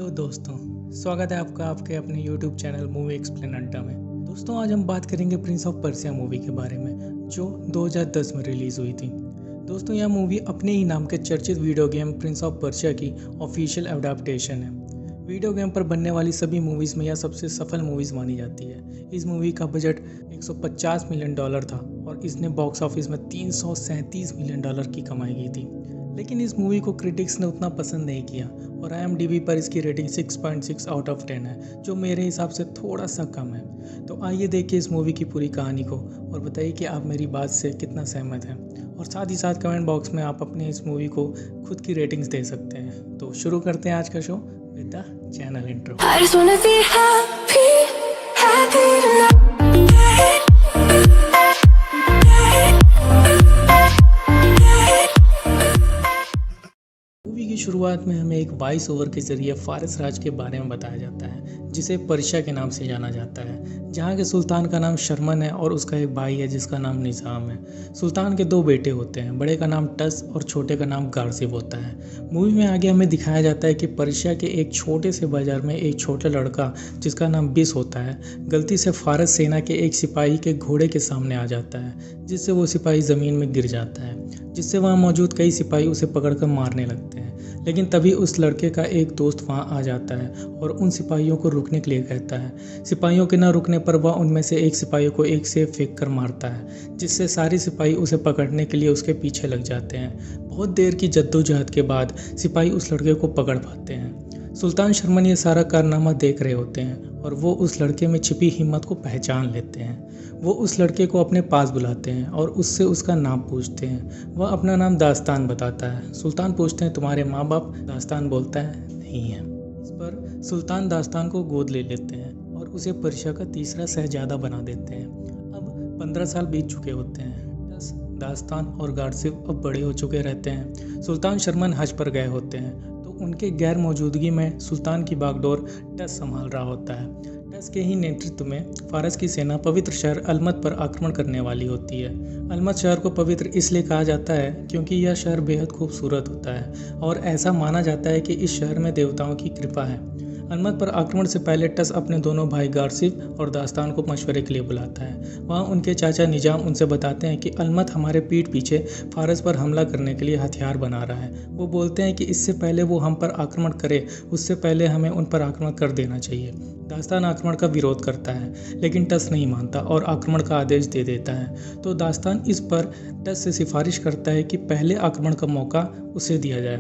Hello दोस्तों, स्वागत है आपका आपके अपने YouTube चैनल मूवी एक्सप्लेन अड्डा में। दोस्तों, आज हम बात करेंगे प्रिंस ऑफ पर्सिया मूवी के बारे में, जो 2010 में रिलीज़ हुई थी। दोस्तों, यह मूवी अपने ही नाम के चर्चित video game Prince of Persia की ऑफिशियल एडाप्टेशन है। वीडियो गेम पर बनने वाली सभी मूवीज़ में यह सबसे सफल मूवीज़ मानी जाती है। इस मूवी का बजट $150 मिलियन था और इसने बॉक्स ऑफिस में $337 मिलियन की कमाई की थी। लेकिन इस मूवी को क्रिटिक्स ने उतना पसंद नहीं किया और IMDb पर इसकी रेटिंग 6.6 आउट ऑफ 10 है, जो मेरे हिसाब से थोड़ा सा कम है। तो आइए देखिए इस मूवी की पूरी कहानी को और बताइए कि आप मेरी बात से कितना सहमत हैं। और साथ ही साथ कमेंट बॉक्स में आप अपने इस मूवी को खुद की रेटिंग्स दे सकते हैं। तो शुरू करते हैं आज का show with the channel intro. Movie की शुरुआत में हमें एक वॉइस ओवर के जरिए फारस राज के बारे में बताया जाता है, जिसे पर्शिया के नाम से जाना जाता है। जहाँ के सुल्तान का नाम शर्मन है और उसका एक भाई है जिसका नाम निज़ाम है। सुल्तान के 2 बेटे होते हैं, बड़े का नाम टस और छोटे का नाम गारसिब होता है। मूवी में आगे हमें दिखाया जाता है कि पर्शिया के एक छोटे से बाजार में एक छोटा लड़का जिसका नाम बिस होता है, गलती से फारस सेना के एक सिपाही के घोड़े के सामने आ जाता है, जिससे वो सिपाही ज़मीन में गिर जाता है, जिससे वहाँ मौजूद कई सिपाही उसे पकड़कर मारने लगते हैं। लेकिन तभी उस लड़के का एक दोस्त वहाँ आ जाता है और उन सिपाहियों को रुकने के लिए कहता है। सिपाहियों के न रुकने पर वह उनमें से एक सिपाही को एक से फेंक कर मारता है, जिससे सारे सिपाही उसे पकड़ने के लिए उसके पीछे लग जाते हैं। बहुत देर की जद्दोजहद के बाद सिपाही उस लड़के को पकड़ पाते हैं। सुल्तान शर्मन ये सारा कारनामा देख रहे होते हैं और वो उस लड़के में छिपी हिम्मत को पहचान लेते हैं। वो उस लड़के को अपने पास बुलाते हैं और उससे उसका नाम पूछते हैं। वह अपना नाम दास्तान बताता है। सुल्तान पूछते हैं, तुम्हारे माँ बाप? दास्तान बोलता है, नहीं है। इस पर सुल्तान दास्तान को गोद ले लेते हैं और उसे पर्शिया का तीसरा शहजादा बना देते हैं। अब 15 साल बीत चुके होते हैं। दास्तान और गारसिब अब बड़े हो चुके रहते हैं। सुल्तान शर्मन हज पर गए होते हैं, तो उनके गैर मौजूदगी में सुल्तान की बागडोर टस संभाल रहा होता है। टस के ही नेतृत्व में फारस की सेना पवित्र शहर अलमत पर आक्रमण करने वाली होती है। अलमत शहर को पवित्र इसलिए कहा जाता है क्योंकि यह शहर बेहद खूबसूरत होता है और ऐसा माना जाता है कि इस शहर में देवताओं की कृपा है। अलमत पर आक्रमण से पहले टस अपने दोनों भाई गारसिब और दास्तान को मशवरे के लिए बुलाता है। वहाँ उनके चाचा निजाम उनसे बताते हैं कि अलमत हमारे पीठ पीछे फारस पर हमला करने के लिए हथियार बना रहा है। वो बोलते हैं कि इससे पहले वो हम पर आक्रमण करे, उससे पहले हमें उन पर आक्रमण कर देना चाहिए। दास्तान आक्रमण का विरोध करता है, लेकिन टस नहीं मानता और आक्रमण का आदेश दे देता है। तो दास्तान इस पर टस से सिफारिश करता है कि पहले आक्रमण का मौका उसे दिया जाए,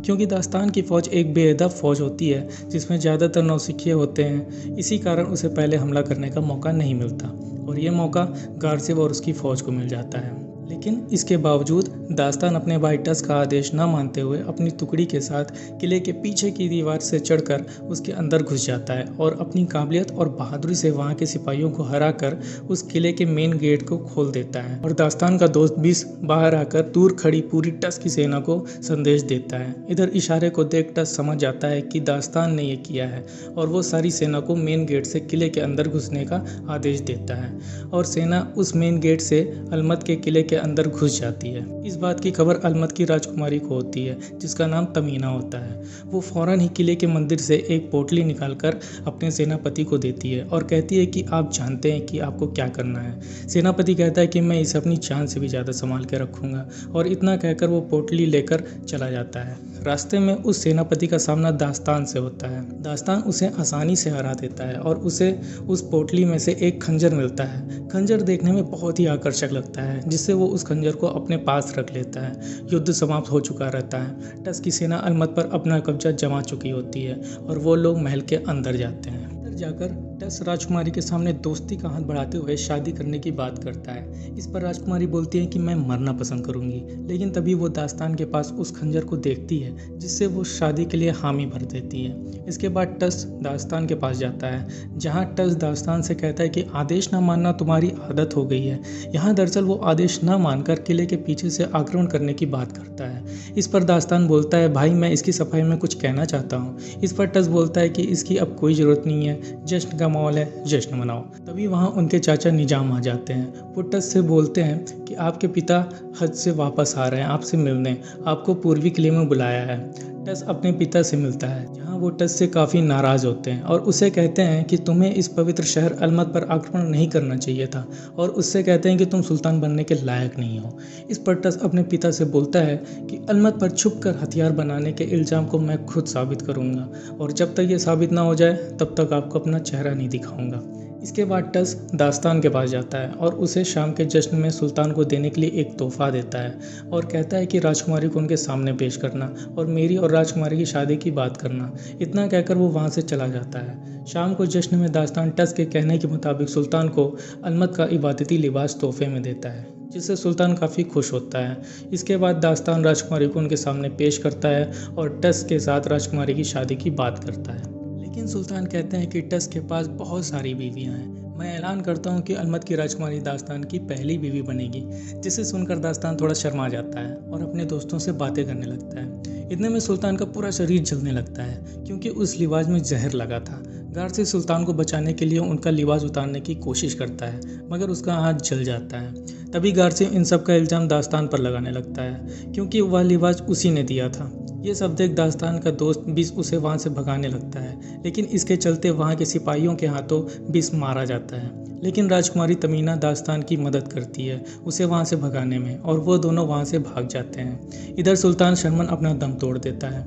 क्योंकि दास्तान की फ़ौज एक बेअदब फ़ौज होती है जिसमें ज़्यादातर नौसिखिए होते हैं। इसी कारण उसे पहले हमला करने का मौका नहीं मिलता और ये मौका गारसिब और उसकी फ़ौज को मिल जाता है। लेकिन इसके बावजूद दास्तान अपने भाई टस का आदेश न मानते हुए अपनी टुकड़ी के साथ किले के पीछे की दीवार से चढ़कर उसके अंदर घुस जाता है और अपनी काबिलियत और बहादुरी से वहां के सिपाहियों को हराकर उस किले के मेन गेट को खोल देता है। और दास्तान का दोस्त बिस बाहर आकर दूर खड़ी पूरी टस की सेना को संदेश देता है। इधर इशारे को देख टस समझ जाता है कि दास्तान ने ये किया है और वो सारी सेना को मेन गेट से किले के अंदर घुसने का आदेश देता है और सेना उस मेन गेट से अलमत के किले के अंदर घुस जाती है। इस बात की खबर अलमत की राजकुमारी को होती है, जिसका नाम तमीना होता है। वो फौरन ही किले के मंदिर से एक पोटली निकालकर अपने सेनापति को देती है और कहती है कि आप जानते हैं कि आपको क्या करना है। सेनापति कहता है कि मैं इसे अपनी जान से भी ज़्यादा संभाल के रखूंगा और इतना कहकर वो पोटली लेकर चला जाता है। रास्ते में उस सेनापति का सामना दास्तान से होता है। दास्तान उसे आसानी से हरा देता है और उसे उस पोटली में से एक खंजर मिलता है। खंजर देखने में बहुत ही आकर्षक लगता है, जिससे वो उस खंजर को अपने पास रख लेता है। युद्ध समाप्त हो चुका रहता है। टस की सेना अलमत पर अपना कब्जा जमा चुकी होती है और वो लोग महल के अंदर जाते हैं। अंदर जाकर टस राजकुमारी के सामने दोस्ती का हाथ बढ़ाते हुए शादी करने की बात करता है। इस पर राजकुमारी बोलती है कि मैं मरना पसंद करूंगी, लेकिन तभी वो दास्तान के पास उस खंजर को देखती है, जिससे वो शादी के लिए हामी भर देती है। इसके बाद टस दास्तान के पास जाता है, जहाँ टस दास्तान से कहता है कि आदेश न मानना तुम्हारी आदत हो गई है। यहाँ दरअसल वो आदेश न मानकर किले के पीछे से आक्रमण करने की बात करता है। इस पर दास्तान बोलता है, भाई मैं इसकी सफाई में कुछ कहना चाहता हूँ। इस पर टस बोलता है कि इसकी अब कोई ज़रूरत नहीं है, जश्न का माहौल है, जश्न मनाओ। तभी वहाँ उनके चाचा निजाम आ जाते हैं। वो टस से बोलते हैं कि आपके पिता हज से वापस आ रहे हैं आपसे मिलने, आपको पूर्वी किले में बुलाया है। टस अपने पिता से मिलता है, जहाँ वो टस से काफ़ी नाराज़ होते हैं और उसे कहते हैं कि तुम्हें इस पवित्र शहर अलमद पर आक्रमण नहीं करना चाहिए था, और उससे कहते हैं कि तुम सुल्तान बनने के लायक नहीं हो। इस पर टस अपने पिता से बोलता है कि अलमद पर छुपकर हथियार बनाने के इल्ज़ाम को मैं खुद साबित करूंगा, और जब तक ये साबित ना हो जाए तब तक आपको अपना चेहरा नहीं दिखाऊंगा। इसके बाद टस दास्तान के पास जाता है और उसे शाम के जश्न में सुल्तान को देने के लिए एक तोहफा देता है और कहता है कि राजकुमारी को उनके सामने पेश करना और मेरी और राजकुमारी की शादी की बात करना। इतना कहकर वो वहाँ से चला जाता है। शाम को जश्न में दास्तान टस के कहने के मुताबिक सुल्तान को अलमद का इबादती लिबास तोहफे में देता है, जिससे सुल्तान काफ़ी खुश होता है। इसके बाद दास्तान राजकुमारी को उनके सामने पेश करता है और टस के साथ राजकुमारी की शादी की बात करता है। लेकिन सुल्तान कहते हैं कि टस के पास बहुत सारी बीवियां हैं। मैं ऐलान करता हूं कि अलमद की राजकुमारी दास्तान की पहली बीवी बनेगी, जिसे सुनकर दास्तान थोड़ा शर्मा जाता है और अपने दोस्तों से बातें करने लगता है। इतने में सुल्तान का पूरा शरीर जलने लगता है क्योंकि उस लिबास में जहर लगा था। गार्ड से सुल्तान को बचाने के लिए उनका लिबास उतारने की कोशिश करता है, मगर उसका हाथ जल जाता है। तभी गार्ड से इन सब का इल्ज़ाम दास्तान पर लगाने लगता है क्योंकि वह लिबास उसी ने दिया था। ये सब देख दास्तान का दोस्त बिस उसे वहाँ से भगाने लगता है, लेकिन इसके चलते वहाँ के सिपाहियों के हाथों बिस मारा जाता है। लेकिन राजकुमारी तमीना दास्तान की मदद करती है उसे वहाँ से भगाने में, और वो दोनों वहाँ से भाग जाते हैं। इधर सुल्तान शर्मन अपना दम तोड़ देता है।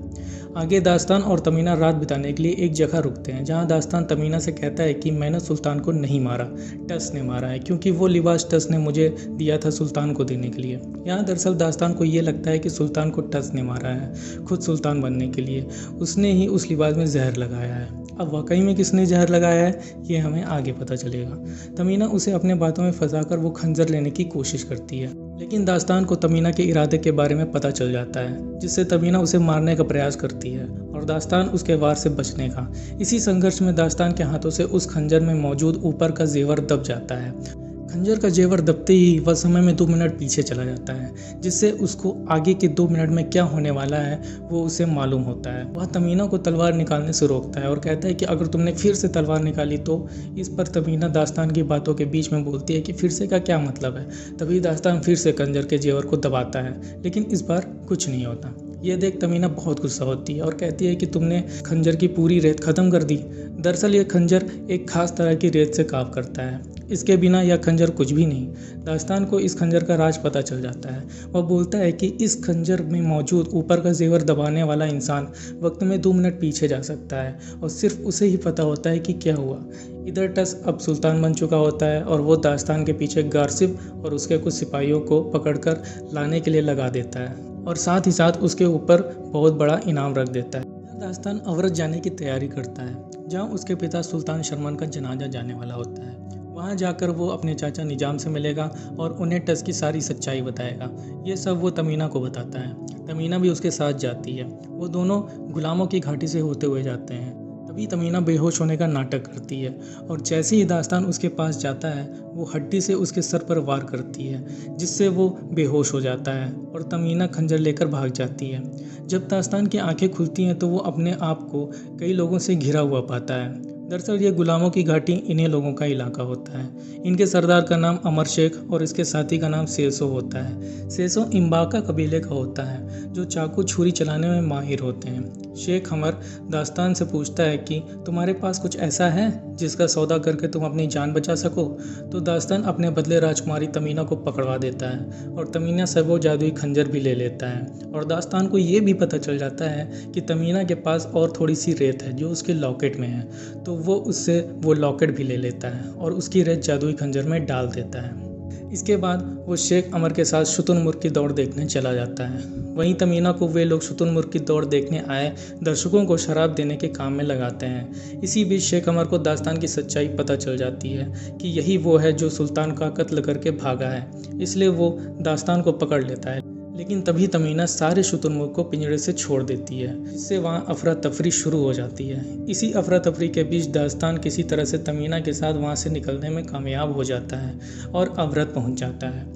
आगे दास्तान और तमीना रात बिताने के लिए एक जगह रुकते हैं, जहाँ दास्तान तमीना से कहता है कि मैंने सुल्तान को नहीं मारा, टस ने मारा है, क्योंकि वो लिबास टस ने मुझे दिया था सुल्तान को देने के लिए। यहाँ दरअसल दास्तान को ये लगता है कि सुल्तान को टस ने मारा है खुद सुल्तान बनने के लिए। उसने ही उस लिबास में जहर लगाया है। अब वाकई में किसने जहर लगाया है ये हमें आगे पता चलेगा। तमीना उसे अपने बातों में फंसाकर वो खंजर लेने की कोशिश करती है, लेकिन दास्तान को तमीना के इरादे के बारे में पता चल जाता है, जिससे तमीना उसे मारने का प्रयास करती है और दास्तान उसके वार से बचने का। इसी संघर्ष में दास्तान के हाथों से उस खंजर में मौजूद ऊपर का जेवर दब जाता है। खंजर का जेवर दबते ही वह समय में 2 मिनट पीछे चला जाता है, जिससे उसको आगे के 2 मिनट में क्या होने वाला है वो उसे मालूम होता है। वह तमीना को तलवार निकालने से रोकता है और कहता है कि अगर तुमने फिर से तलवार निकाली तो। इस पर तमीना दास्तान की बातों के बीच में बोलती है कि फिर से का क्या मतलब है। तभी दास्तान फिर से खंजर के जेवर को दबाता है, लेकिन इस बार कुछ नहीं होता। ये देख तमीना बहुत गुस्सा होती है और कहती है कि तुमने खंजर की पूरी रेत खत्म कर दी। दरअसल ये खंजर एक खास तरह की रेत से काम करता है, इसके बिना यह खंजर कुछ भी नहीं। दास्तान को इस खंजर का राज पता चल जाता है। वह बोलता है कि इस खंजर में मौजूद ऊपर का जेवर दबाने वाला इंसान वक्त में 2 मिनट पीछे जा सकता है, और सिर्फ उसे ही पता होता है कि क्या हुआ। इधर टस अब सुल्तान बन चुका होता है और वो दास्तान के पीछे गारसिब और उसके कुछ सिपाहियों को पकड़कर लाने के लिए लगा देता है, और साथ ही साथ उसके ऊपर बहुत बड़ा इनाम रख देता है। दास्तान अवरत जाने की तैयारी करता है, जहाँ उसके पिता सुल्तान शर्मन का जनाजा जाने वाला होता है। वहाँ जाकर वो अपने चाचा निजाम से मिलेगा और उन्हें टस की सारी सच्चाई बताएगा। ये सब वो तमीना को बताता है। तमीना भी उसके साथ जाती है। वो दोनों गुलामों की घाटी से होते हुए जाते हैं। तभी तमीना बेहोश होने का नाटक करती है, और जैसे ही दास्तान उसके पास जाता है वो हड्डी से उसके सर पर वार करती है, जिससे वो बेहोश हो जाता है और तमीना खंजर लेकर भाग जाती है। जब दास्तान की आंखें खुलती हैं तो वो अपने आप को कई लोगों से घिरा हुआ पाता है। दरअसल ये गुलामों की घाटी इन्हीं लोगों का इलाका होता है। इनके सरदार का नाम अमर शेख और इसके साथी का नाम सेसो होता है। सेसो इम्बाका कबीले का होता है, जो चाकू छुरी चलाने में माहिर होते हैं। शेख अमर दास्तान से पूछता है कि तुम्हारे पास कुछ ऐसा है जिसका सौदा करके तुम अपनी जान बचा सको। तो दास्तान अपने बदले राजकुमारी तमीना को पकड़वा देता है, और तमीना से वो जादुई खंजर भी ले लेता है। और दास्तान को ये भी पता चल जाता है कि तमीना के पास और थोड़ी सी रेत है जो उसके लॉकेट में है, तो वो उससे वो लॉकेट भी ले लेता है और उसकी रेत जादुई खंजर में डाल देता है। इसके बाद वो शेख अमर के साथ शुतुरमुर्ग की दौड़ देखने चला जाता है। वहीं तमीना को वे लोग शुतुरमुर्ग की दौड़ देखने आए दर्शकों को शराब देने के काम में लगाते हैं। इसी बीच शेख अमर को दास्तान की सच्चाई पता चल जाती है कि यही वो है जो सुल्तान का कत्ल करके भागा है, इसलिए वो दास्तान को पकड़ लेता है। लेकिन तभी तमीना सारे शुतुरमुर्ग को पिंजरे से छोड़ देती है, जिससे वहाँ अफरा तफरी शुरू हो जाती है। इसी अफरा तफरी के बीच दास्तान किसी तरह से तमीना के साथ वहाँ से निकलने में कामयाब हो जाता है और अवरत पहुँच जाता है।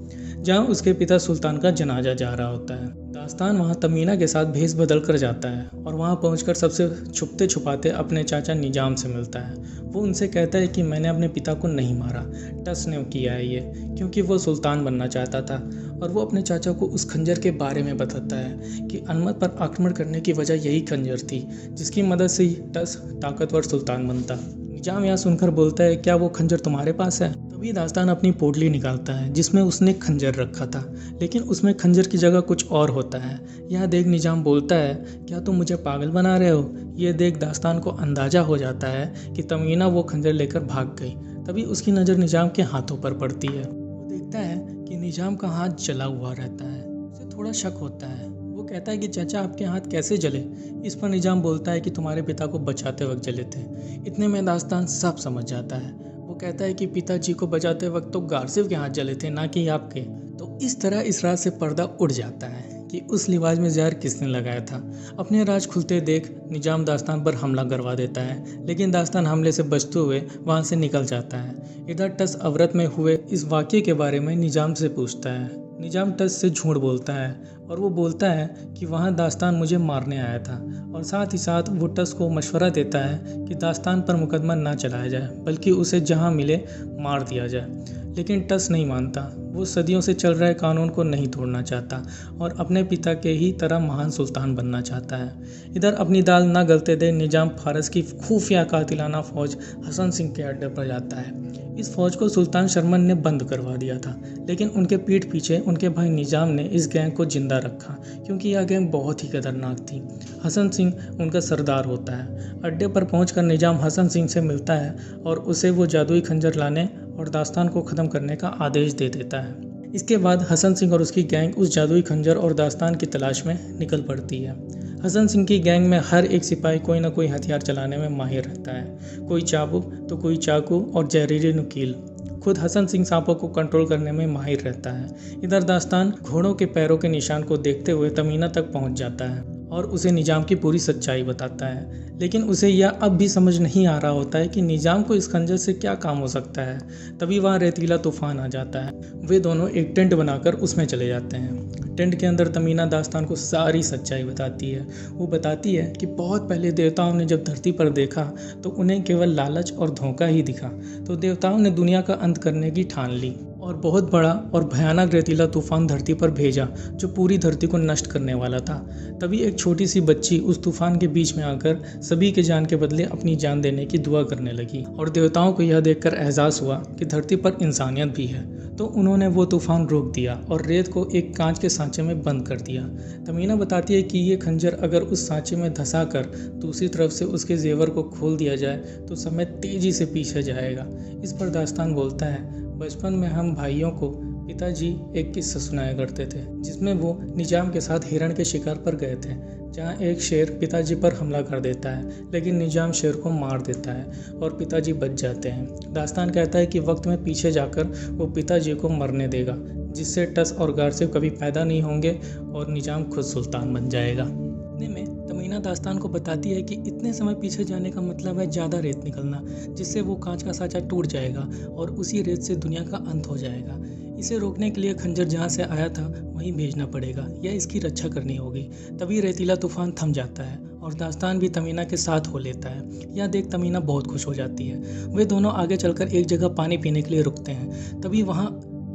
जहाँ उसके पिता सुल्तान का जनाजा जा रहा होता है। दास्तान वहाँ तमीना के साथ भेस बदल कर जाता है और वहाँ पहुंचकर सबसे छुपते छुपाते अपने चाचा निजाम से मिलता है। वो उनसे कहता है कि मैंने अपने पिता को नहीं मारा, टस ने किया है ये, क्योंकि वो सुल्तान बनना चाहता था। और वो अपने चाचा को उस खंजर के बारे में बताता है कि अनमत पर आक्रमण करने की वजह यही खंजर थी, जिसकी मदद से ही टस ताकतवर सुल्तान बनता। निजाम यह सुनकर बोलता है, क्या वो खंजर तुम्हारे पास है? तभी दास्तान अपनी पोटली निकालता है जिसमें उसने खंजर रखा था, लेकिन उसमें खंजर की जगह कुछ और होता है। यह देख निजाम बोलता है, क्या तुम मुझे पागल बना रहे हो? ये देख दास्तान को अंदाजा हो जाता है कि तमीना वो खंजर लेकर भाग गई। तभी उसकी नज़र निजाम के हाथों पर पड़ती है। वो देखता है कि निजाम का हाथ जला हुआ रहता है। उसे थोड़ा शक होता है। वो कहता है कि चाचा आपके हाथ कैसे जले? इस पर निजाम बोलता है कि तुम्हारे पिता को बचाते वक्त जले थे। इतने में दास्तान सब समझ जाता है। वो कहता है कि पिताजी को बचाते वक्त तो गारसिफ के हाथ जले थे, ना कि आपके। तो इस तरह इस रात से पर्दा उड़ जाता है कि उस लिबास में जहर किसने लगाया था। अपने राज खुलते देख निजाम दास्तान पर हमला करवा देता है, लेकिन दास्तान हमले से बचते हुए वहां से निकल जाता है। इधर टस अवरत में हुए इस वाक़ये के बारे में निजाम से पूछता है। निजाम टस से झूठ बोलता है और वो बोलता है कि वहाँ दास्तान मुझे मारने आया था, और साथ ही साथ वो टस को मशवरा देता है कि दास्तान पर मुकदमा ना चलाया जाए, बल्कि उसे जहाँ मिले मार दिया जाए। लेकिन टस नहीं मानता। वो सदियों से चल रहे कानून को नहीं तोड़ना चाहता और अपने पिता के ही तरह महान सुल्तान बनना चाहता है। इधर अपनी दाल न गलते देख निजाम फारस की खुफिया कातिलाना फौज हसन सिंह के अड्डे पर जाता है। इस फौज को सुल्तान शर्मन ने बंद करवा दिया था, लेकिन उनके पीठ पीछे उनके भाई निजाम ने इस गैंग को जिंदा रखा, क्योंकि यह गैंग बहुत ही खतरनाक थी। हसन सिंह उनका सरदार होता है। अड्डे पर पहुंचकर निजाम हसन सिंह से मिलता है और उसे वो जादुई खंजर लाने और दास्तान को ख़त्म करने का आदेश दे देता है। इसके बाद हसन सिंह और उसकी गैंग उस जादुई खंजर और दास्तान की तलाश में निकल पड़ती है। हसन सिंह की गैंग में हर एक सिपाही कोई ना कोई हथियार चलाने में माहिर रहता है, कोई चाबुक तो कोई चाकू और जहरीली नुकील। खुद हसन सिंह सांपों को कंट्रोल करने में माहिर रहता है। इधर दास्तान घोड़ों के पैरों के निशान को देखते हुए तमीना तक पहुंच जाता है और उसे निजाम की पूरी सच्चाई बताता है, लेकिन उसे यह अब भी समझ नहीं आ रहा होता है कि निजाम को इस खंजर से क्या काम हो सकता है। तभी वहाँ रेतीला तूफान आ जाता है। वे दोनों एक टेंट बनाकर उसमें चले जाते हैं। टेंट के अंदर तमीना दास्तान को सारी सच्चाई बताती है। वो बताती है कि बहुत पहले देवताओं ने जब धरती पर देखा तो उन्हें केवल लालच और धोखा ही दिखा, तो देवताओं ने दुनिया का अंत करने की ठान ली और बहुत बड़ा और भयानक रेतीला तूफान धरती पर भेजा, जो पूरी धरती को नष्ट करने वाला था। तभी एक छोटी सी बच्ची उस तूफान के बीच में आकर सभी के जान के बदले अपनी जान देने की दुआ करने लगी, और देवताओं को यह देखकर एहसास हुआ कि धरती पर इंसानियत भी है। तो उन्होंने वो तूफान रोक दिया और रेत को एक कांच के सांचे में बंद कर दिया। तमीना बताती है कि ये खंजर अगर उस सांचे में धंसा कर दूसरी तरफ से उसके जेवर को खोल दिया जाए तो समय तेजी से पीछे जाएगा। इस पर दास्तान बोलता है, बचपन में हम भाइयों को पिताजी एक किस्सा सुनाया करते थे, जिसमें वो निजाम के साथ हिरण के शिकार पर गए थे, जहाँ एक शेर पिताजी पर हमला कर देता है, लेकिन निजाम शेर को मार देता है और पिताजी बच जाते हैं। दास्तान कहता है कि वक्त में पीछे जाकर वो पिताजी को मरने देगा, जिससे टस और गारसिफ कभी पैदा नहीं होंगे और निजाम खुद सुल्तान बन जाएगा। इतने में तमीना दास्तान को बताती है कि इतने समय पीछे जाने का मतलब है ज़्यादा रेत निकलना, जिससे वो कांच का सांचा टूट जाएगा और उसी रेत से दुनिया का अंत हो जाएगा। इसे रोकने के लिए खंजर जहाँ से आया था वहीं भेजना पड़ेगा या इसकी रक्षा करनी होगी। तभी रेतीला तूफान थम जाता है और दास्तान भी तमीना के साथ हो लेता है। यह देख तमीना बहुत खुश हो जाती है। वे दोनों आगे चलकर एक जगह पानी पीने के लिए रुकते हैं। तभी वहाँ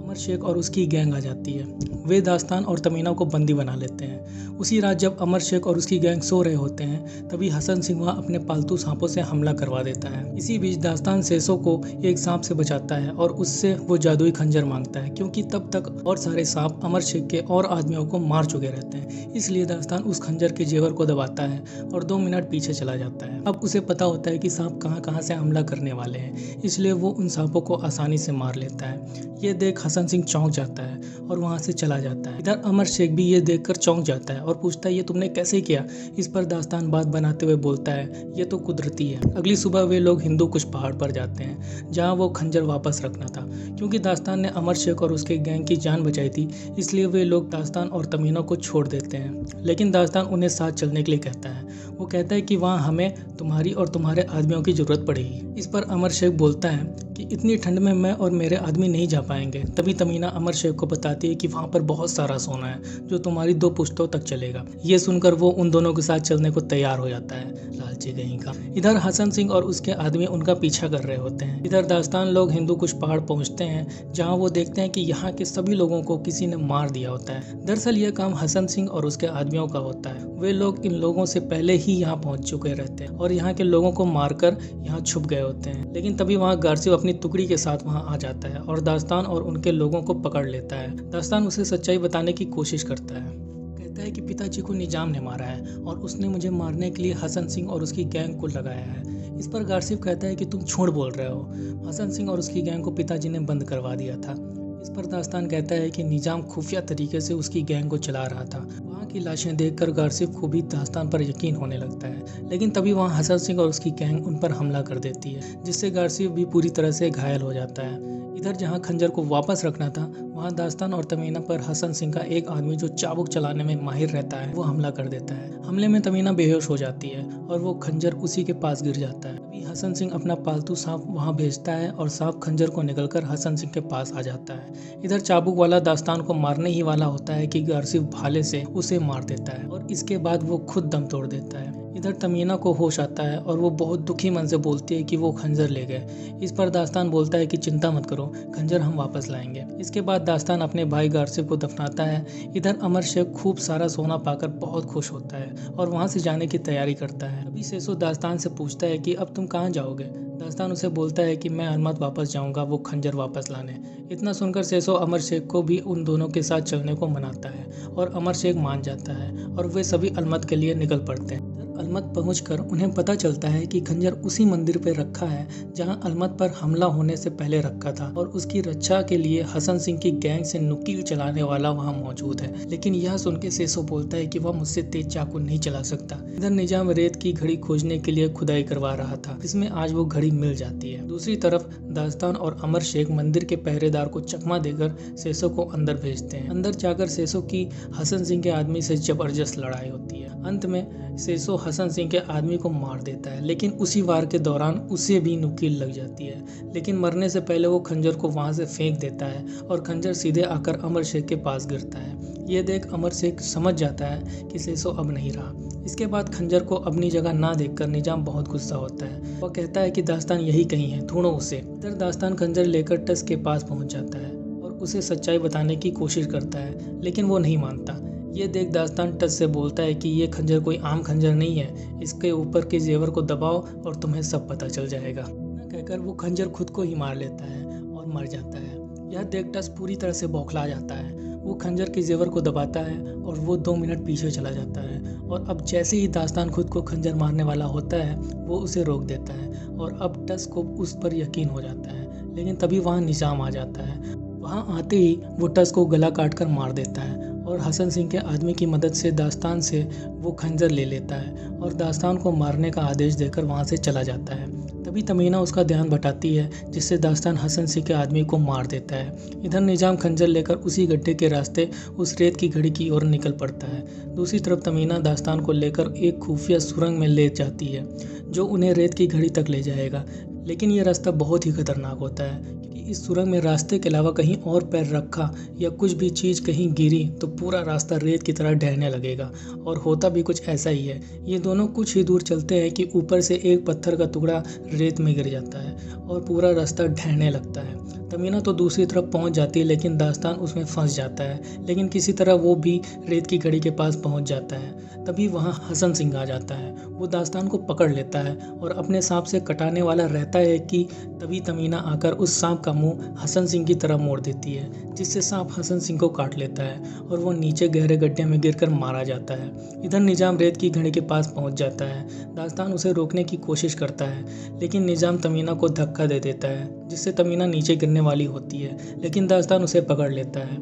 अमर शेख और उसकी गैंग आ जाती है। वे दास्तान और तमीना को बंदी बना लेते हैं। उसी रात जब अमर शेख और उसकी गैंग सो रहे होते हैं, तभी हसन सिंह वहाँ अपने पालतू सांपों से हमला करवा देता है। इसी बीच दास्तान सेसो को एक सांप से बचाता है और उससे वो जादुई खंजर मांगता है, क्योंकि तब तक और सारे सांप अमर शेख के और आदमियों को मार चुके रहते हैं। इसलिए दास्तान उस खंजर के जेवर को दबाता है और 2 मिनट पीछे चला जाता है। अब उसे पता होता है कि सांप कहाँ कहाँ से हमला करने वाले हैं, इसलिए वो उन सांपों को आसानी से मार लेता है। ये देख हसन सिंह चौंक जाता है और वहाँ से चला जाता है। इधर अमर शेख भी ये देखकर चौंक जाता है और पूछता है, ये तुमने कैसे किया? इस पर दास्तान बात बनाते हुए बोलता है, ये तो कुदरती है। अगली सुबह वे लोग हिंदू कुश पहाड़ पर जाते हैं, जहाँ वो खंजर वापस रखना था। क्योंकि दास्तान ने अमर शेख और उसके गैंग की जान बचाई थी, इसलिए वे लोग दास्तान और तमीना को छोड़ देते हैं। लेकिन दास्तान उन्हें साथ चलने के लिए कहता है। वो कहता है कि वहाँ हमें तुम्हारी और तुम्हारे आदमियों की जरूरत पड़ेगी। इस पर अमर शेख बोलता है कि इतनी ठंड में मैं और मेरे आदमी नहीं जा पाएंगे। तभी तभी तमीना अमर शेख को बताती है कि वहाँ पर बहुत सारा सोना है जो तुम्हारी 2 पुश्तों तक चलेगा। ये सुनकर वो उन दोनों के साथ चलने को तैयार हो जाता है, लालची कहीं का। इधर हसन सिंह और उसके आदमी उनका पीछा कर रहे होते हैं। इधर दास्तान लोग हिंदू कुश पहाड़ पहुँचते हैं, जहाँ वो देखते हैं कि यहाँ के सभी लोगों को किसी ने मार दिया होता है। दरअसल यह काम हसन सिंह और उसके आदमियों का होता है। वे लोग इन लोगों से पहले ही यहाँ पहुँच चुके रहते हैं और यहाँ के लोगों को मारकर यहाँ छुप गए होते हैं। लेकिन तभी वहाँ गारसिफ अपनी टुकड़ी के साथ वहाँ आ जाता है और दास्तान और उनके लोगों को पकड़ लेता है। दास्तान उसे सच्चाई बताने की कोशिश करता है, कहता है कि पिताजी को निजाम ने मारा है और उसने मुझे मारने के लिए हसन सिंह और उसकी गैंग को लगाया है। इस पर गारसिफ कहता है कि तुम झूठ बोल रहे हो, हसन सिंह और उसकी गैंग को पिताजी ने बंद करवा दिया था। इस पर दास्तान कहता है कि निजाम खुफिया तरीके से उसकी गैंग को चला रहा था। वहाँ की लाशें देखकर गारसिफ को भी दास्तान पर यकीन होने लगता है, लेकिन तभी वहाँ हसन सिंह और उसकी गैंग उन पर हमला कर देती है, जिससे गारसिफ भी पूरी तरह से घायल हो जाता है। इधर जहाँ खंजर को वापस रखना था, वहाँ दास्तान और तमीना पर हसन सिंह का एक आदमी जो चाबुक चलाने में माहिर रहता है वो हमला कर देता है। हमले में तमीना बेहोश हो जाती है और वो खंजर उसी के पास गिर जाता है। अभी हसन सिंह अपना पालतू सांप वहाँ भेजता है और सांप खंजर को निकलकर हसन सिंह के पास आ जाता है। इधर चाबुक वाला दास्तान को मारने ही वाला होता है कि गारसिफ भाले से उसे मार देता है और इसके बाद वो खुद दम तोड़ देता है। इधर तमीना को होश आता है और वो बहुत दुखी मन से बोलती है कि वो खंजर ले गए। इस पर दास्तान बोलता है कि चिंता मत करो, खंजर हम वापस लाएंगे। इसके बाद दास्तान अपने भाई गारसिफ को दफनाता है। इधर अमर शेख खूब सारा सोना पाकर बहुत खुश होता है और वहाँ से जाने की तैयारी करता है। अभी सेसो दास्तान से पूछता है कि अब तुम कहाँ जाओगे। दास्तान उसे बोलता है कि मैं अलमत वापस जाऊंगा वो खंजर वापस लाने। इतना सुनकर सेसो अमर शेख को भी उन दोनों के साथ चलने को मनाता है और अमर शेख मान जाता है और वे सभी अलमत के लिए निकल पड़ते हैं। अलमत पहुंचकर उन्हें पता चलता है कि खंजर उसी मंदिर पर रखा है जहां अलमत पर हमला होने से पहले रखा था और उसकी रक्षा के लिए हसन सिंह की गैंग से नुकील चलाने वाला वहां मौजूद है। लेकिन यह सुन के सेसो बोलता है कि वह मुझसे तेज चाकू नहीं चला सकता। इधर निजाम रेत की घड़ी खोजने के लिए खुदाई करवा रहा था, जिसमें आज वो घड़ी मिल जाती है। दूसरी तरफ दास्तान और अमर शेख मंदिर के पहरेदार को चकमा देकर सेसो को अंदर भेजते हैं। अंदर जाकर सेसो की हसन सिंह के आदमी से जबरदस्त लड़ाई होती है। अंत में सेसो हसन सिंह के आदमी को मार देता है, लेकिन उसी वार के दौरान उसे भी नुकील लग जाती है। लेकिन मरने से पहले वो खंजर को वहां से फेंक देता है और खंजर सीधे आकर अमर शेख के पास गिरता है। ये देख अमर शेख समझ जाता है कि सेसो अब नहीं रहा। इसके बाद खंजर को अपनी जगह ना देखकर निजाम बहुत गुस्सा होता है। वह कहता है कि दास्तान यही कहीं है, ढूंढो उसे। इधर दास्तान खंजर लेकर टस के पास पहुंच जाता है और उसे सच्चाई बताने की कोशिश करता है, लेकिन वो नहीं मानता। ये देख दास्तान टच से बोलता है कि ये खंजर कोई आम खंजर नहीं है, इसके ऊपर के जेवर को दबाओ और तुम्हें सब पता चल जाएगा। न कहकर वो खंजर खुद को ही मार लेता है और मर जाता है। यह देख टच पूरी तरह से बौखला जाता है। वो खंजर के जेवर को दबाता है और वो 2 मिनट पीछे चला जाता है और अब जैसे ही दास्तान खुद को खंजर मारने वाला होता है वो उसे रोक देता है और अब टच को उस पर यकीन हो जाता है। लेकिन तभी वहाँ निजाम आ जाता है। वहाँ आते ही वो टस को गला काट कर मार देता है और हसन सिंह के आदमी की मदद से दास्तान से वो खंजर ले लेता है और दास्तान को मारने का आदेश देकर वहाँ से चला जाता है। तभी तमीना उसका ध्यान भटाती है, जिससे दास्तान हसन सिंह के आदमी को मार देता है। इधर निजाम खंजर लेकर उसी गड्ढे के रास्ते उस रेत की घड़ी की ओर निकल पड़ता है। दूसरी तरफ तमीना दास्तान को लेकर एक खुफिया सुरंग में ले जाती है जो उन्हें रेत की घड़ी तक ले जाएगा। लेकिन यह रास्ता बहुत ही खतरनाक होता है, क्योंकि इस सुरंग में रास्ते के अलावा कहीं और पैर रखा या कुछ भी चीज़ कहीं गिरी तो पूरा रास्ता रेत की तरह ढहने लगेगा। और होता भी कुछ ऐसा ही है। ये दोनों कुछ ही दूर चलते हैं कि ऊपर से एक पत्थर का टुकड़ा रेत में गिर जाता है और पूरा रास्ता ढहने लगता है। तमीना तो दूसरी तरफ पहुंच जाती है, लेकिन दास्तान उसमें फंस जाता है। लेकिन किसी तरह वो भी रेत की घड़ी के पास पहुंच जाता है। तभी वहां हसन सिंह आ जाता है। वो दास्तान को पकड़ लेता है और अपने सांप से कटाने वाला रहता है कि तभी तमीना आकर उस सांप का मुंह हसन सिंह की तरफ मोड़ देती है, जिससे सांप हसन सिंह को काट लेता है और वो नीचे गहरे गड्ढे में गिरकर मारा जाता है। इधर निजाम रेत की घड़ी के पास पहुंच जाता है। दास्तान उसे रोकने की कोशिश करता है, लेकिन निजाम तमीना को धक्का दे देता है, जिससे तमीना नीचे गिरने वाली होती है। लेकिन दास्तान उसे पकड़ लेता है,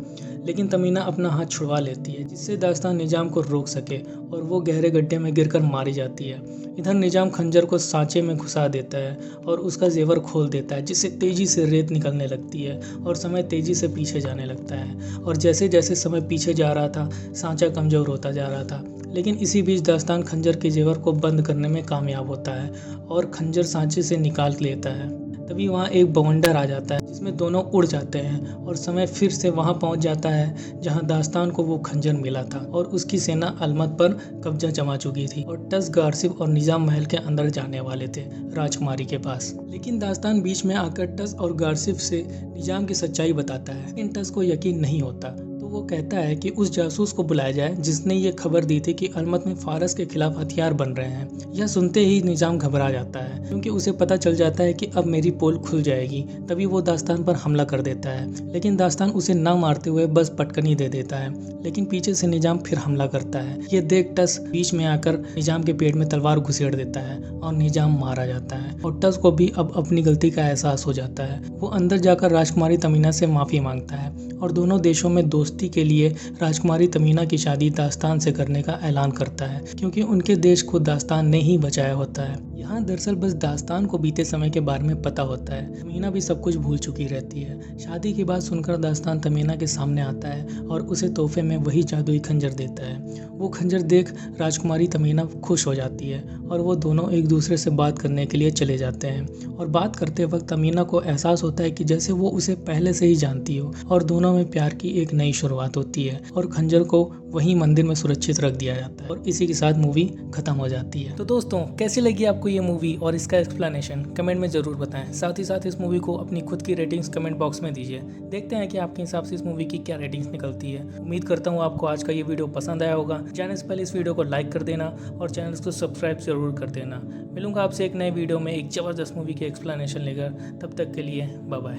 लेकिन तमीना अपना हाथ छुड़वा लेती है, जिससे दास्तान निजाम को रोक सके और वो गहरे गड्ढे में गिरकर मारी जाती है। इधर निजाम खंजर को सांचे में घुसा देता है और उसका जेवर खोल देता है, जिससे तेजी से रेत निकलने लगती है और समय तेजी से पीछे जाने लगता है। और जैसे जैसे समय पीछे जा रहा था, सांचा कमजोर होता जा रहा था। लेकिन इसी बीच दास्तान खंजर के जेवर को बंद करने में कामयाब होता है और खंजर सांचे से निकाल लेता है। तभी वहाँ एक बवंडर आ जाता है जिसमें दोनों उड़ जाते हैं और समय फिर से वहाँ पहुँच जाता है जहाँ दास्तान को वो खंजर मिला था और उसकी सेना अलमत पर कब्जा जमा चुकी थी और टस गारसिफ और निजाम महल के अंदर जाने वाले थे राजकुमारी के पास। लेकिन दास्तान बीच में आकर टस और गारसिफ से निजाम की सच्चाई बताता है, लेकिन टस को यकीन नहीं होता। तो वो कहता है कि उस जासूस को बुलाया जाए जिसने ये खबर दी थी कि अलमत में फारस के खिलाफ हथियार बन रहे हैं। यह सुनते ही निजाम घबरा जाता है क्योंकि उसे पता चल जाता है कि अब मेरी पोल खुल जाएगी। तभी वो दास्तान पर हमला कर देता है, लेकिन दास्तान उसे न मारते हुए बस पटकनी दे देता है। लेकिन पीछे से निजाम फिर हमला करता है। ये देख टस बीच में आकर निजाम के पेट में तलवार घुसेड़ देता है और निजाम मारा जाता है और टस को भी अब अपनी गलती का एहसास हो जाता है। वो अंदर जाकर राजकुमारी तमीना से माफी मांगता है और दोनों देशों में दोस्ती के लिए राजकुमारी तमीना की शादी दास्तान से करने का ऐलान करता है क्योंकि उनके देश को दास्तान ने ही बचाया होता है। यहाँ दरअसल बस दास्तान को बीते समय के बारे में पता होता है। तमीना भी सब कुछ भूल चुकी रहती है। शादी की बात सुनकर दास्तान तमीना के सामने आता है और उसे तोहफे में वही जादुई खंजर देता है। वो खंजर देख राजकुमारी तमीना खुश हो जाती है और वो दोनों एक दूसरे से बात करने के लिए चले जाते हैं और बात करते वक्त तमीना को एहसास होता है कि जैसे वो उसे पहले से ही जानती हो और दोनों में प्यार की एक नई शुरुआत होती है और खंजर को वहीं मंदिर में सुरक्षित रख दिया जाता है और इसी के साथ मूवी खत्म हो जाती है। तो दोस्तों, कैसी लगी आपको ये मूवी और इसका एक्सप्लेनेशन कमेंट में ज़रूर बताएं। साथ ही साथ इस मूवी को अपनी खुद की रेटिंग्स कमेंट बॉक्स में दीजिए। देखते हैं कि आपके हिसाब से इस मूवी की क्या रेटिंग्स निकलती है। उम्मीद करता हूँ आपको आज का ये वीडियो पसंद आया होगा। जाने से पहले इस वीडियो को लाइक कर देना और चैनल को सब्सक्राइब जरूर कर देना। मिलूंगा आपसे एक नए वीडियो में एक ज़बरदस्त मूवी के एक्सप्लेनेशन लेकर। तब तक के लिए बाय बाय।